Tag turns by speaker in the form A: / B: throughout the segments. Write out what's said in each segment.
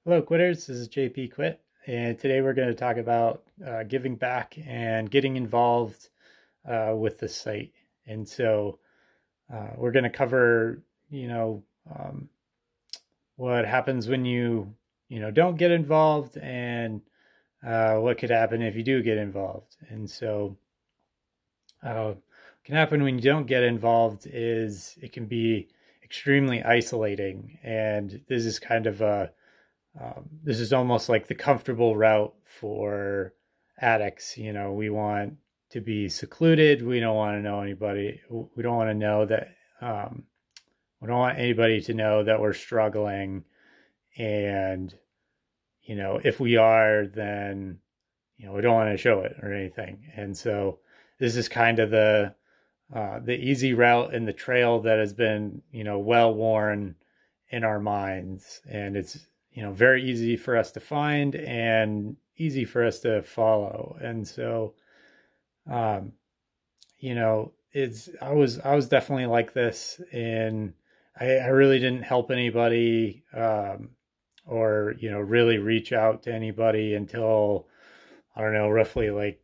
A: Hello, quitters. This is Jpquit, and today we're going to talk about giving back and getting involved with the site. And so we're going to cover, you know, um, what happens when you don't get involved, and what could happen if you do get involved. And so, what can happen when you don't get involved is it can be extremely isolating, and this is kind of a this is almost like the comfortable route for addicts. We want to be secluded. We don't want to know anybody. We don't want to know that. We don't want anybody to know that we're struggling. And, if we are, then, we don't want to show it or anything. And so this is kind of the easy route and the trail that has been, well worn in our minds. And it's, very easy for us to find and easy for us to follow. And so, um, I was definitely like this, and I really didn't help anybody, or, really reach out to anybody until, I don't know, roughly like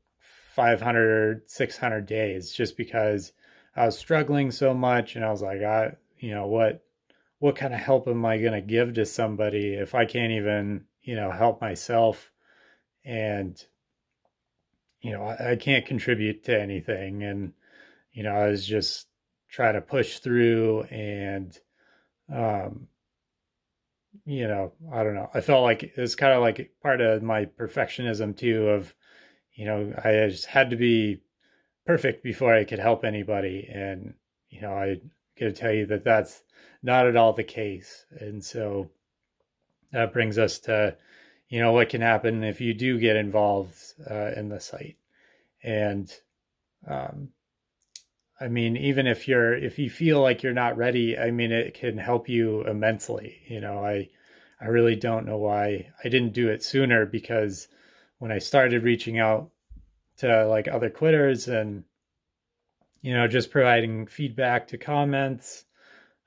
A: 500, 600 days, just because I was struggling so much. And I was like, what kind of help am I going to give to somebody if I can't even, help myself? And, I can't contribute to anything. And, I was just trying to push through, and, um, I don't know. I felt like it's kind of like part of my perfectionism too, of, I just had to be perfect before I could help anybody. And, I gotta tell you that that's not at all the case. And so that brings us to, what can happen if you do get involved in the site. And um, I mean, even if you feel like you're not ready, I mean, it can help you immensely. I really don't know why I didn't do it sooner, because when I started reaching out to like other quitters and, just providing feedback to comments,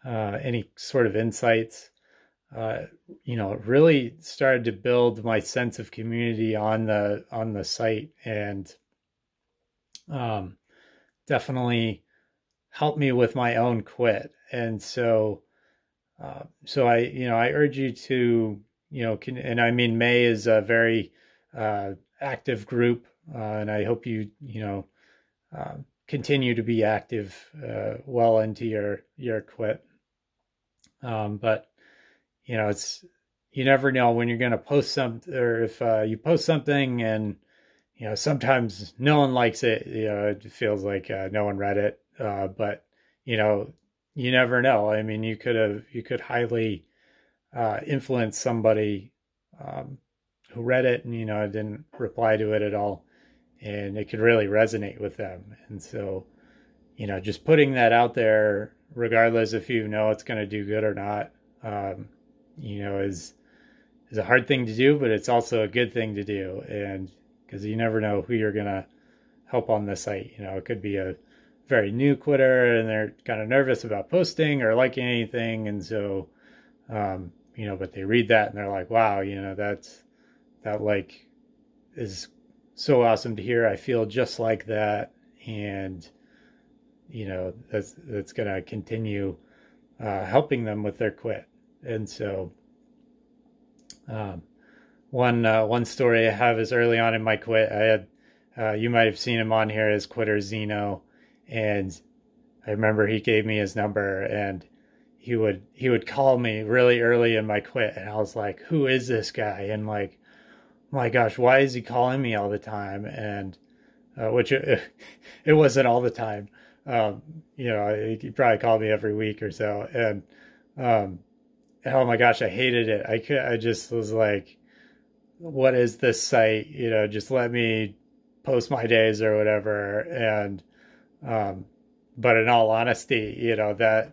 A: any sort of insights, uh, really started to build my sense of community on the site. And um, definitely helped me with my own quit. And so, I urge you to, and I mean, May is a very active group, and I hope continue to be active well into your quit. But it's, you never know when you're going to post something, or if you post something and, sometimes no one likes it. It feels like no one read it. But, you never know. I mean, you could highly influence somebody who read it and, didn't reply to it at all. And it could really resonate with them. And so, just putting that out there, regardless if you know it's going to do good or not, is a hard thing to do, but it's also a good thing to do. And because you never know who you're going to help on the site. It could be a very new quitter and they're kind of nervous about posting or liking anything. And so, but they read that and they're like, wow, that like is so awesome to hear. I feel just like that. And, that's going to continue helping them with their quit. And so, one story I have is early on in my quit, I had, you might have seen him on here as Quitter Zeno. And I remember he gave me his number, and he would call me really early in my quit. And I was like, who is this guy? And like, my gosh, why is he calling me all the time? And, which it wasn't all the time. He probably called me every week or so. And, oh my gosh, I hated it. I just was like, what is this site? Just let me post my days or whatever. And, but in all honesty, that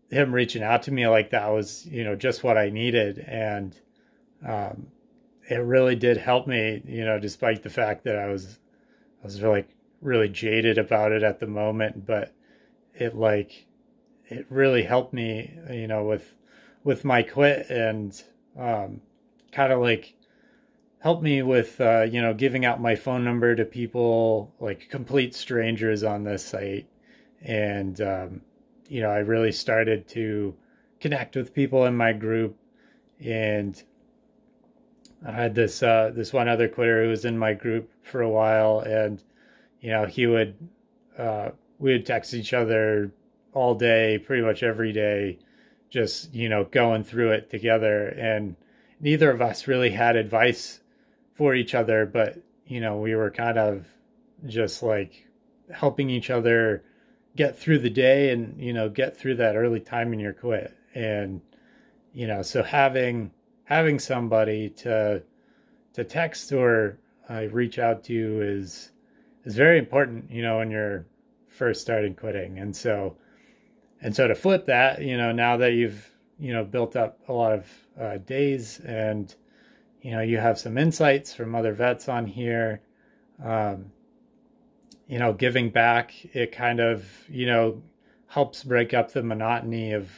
A: him reaching out to me like that was, just what I needed. And, it really did help me, despite the fact that I was like really jaded about it at the moment, but it really helped me, with my quit. And, kind of like helped me with, you know, giving out my phone number to people, like complete strangers on this site. And, you know, I really started to connect with people in my group. And I had this one other quitter who was in my group for a while, and you know, we would text each other all day, pretty much every day, just, you know, going through it together. And neither of us really had advice for each other, but, you know, we were kind of just like helping each other get through the day and, you know, get through that early time in your quit. And, you know, so having somebody to text or reach out to is very important, you know, when you're first starting quitting. And so to flip that, you know, now that you've, you know, built up a lot of days, and you know, you have some insights from other vets on here, you know, giving back, it kind of, you know, helps break up the monotony of,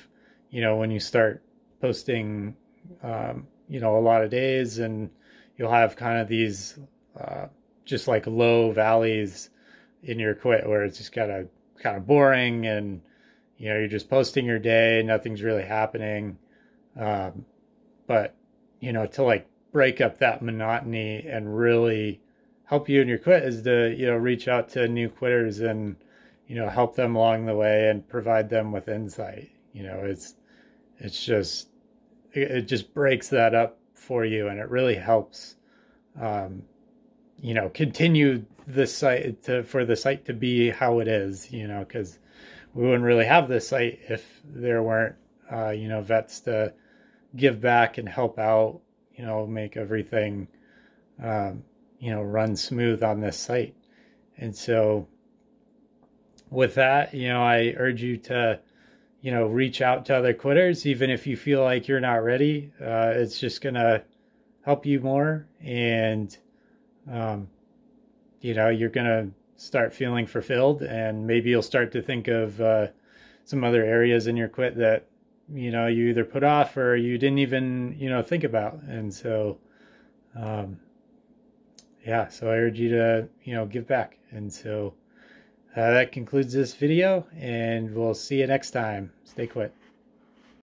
A: you know, when you start posting, you know, a lot of days, and you'll have kind of these just like low valleys in your quit where it's just kind of boring, and you know, you're just posting your day, nothing's really happening. But you know, to like break up that monotony and really help you in your quit is to, you know, reach out to new quitters and, you know, help them along the way and provide them with insight. You know, it just breaks that up for you, and it really helps, you know, continue the site for the site to be how it is, you know, because we wouldn't really have this site if there weren't, you know, vets to give back and help out, you know, make everything, you know, run smooth on this site. And so with that, you know, I urge you to, you know, reach out to other quitters, even if you feel like you're not ready. It's just going to help you more. And, you know, you're going to start feeling fulfilled, and maybe you'll start to think of some other areas in your quit that, you know, you either put off or you didn't even, you know, think about. And so, yeah, so I urge you to, you know, give back. And so that concludes this video, and we'll see you next time. Stay quit.